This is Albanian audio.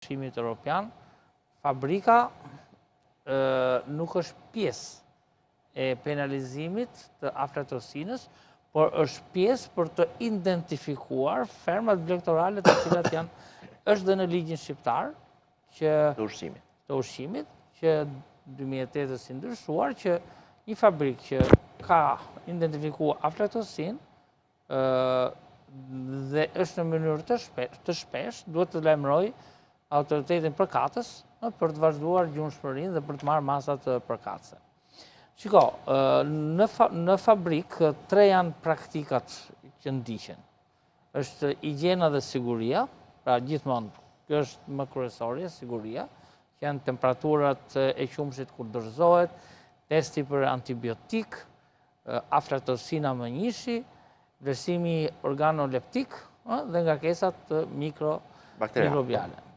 Bashkimit Evropian, fabrika nuk është pjesë e penalizimit të aflatosinës, por është pjesë për të identifikuar fermat vlektorale të cilat është dhe në ligjin shqiptar të ushqimit, që 2008 është ndryshuar, që një fabrikë që ka identifikuar aflatosin dhe është në mënyrë të shpesh, duhet të lajmëroj autoritetin përkatës për të vazhduar gjunshmërinë dhe për të marrë masat përkatëse. Shiko, në fabrikë tre janë praktikat që ndiqen. Është higjiena dhe siguria, pra gjithmonë, kjo është më kryesorja, siguria, që janë temperaturat e qumshit kur dorëzohet, testi për antibiotik, aflatosina më-1, vlerësimi organoleptik dhe ngarkesat mikrobiale.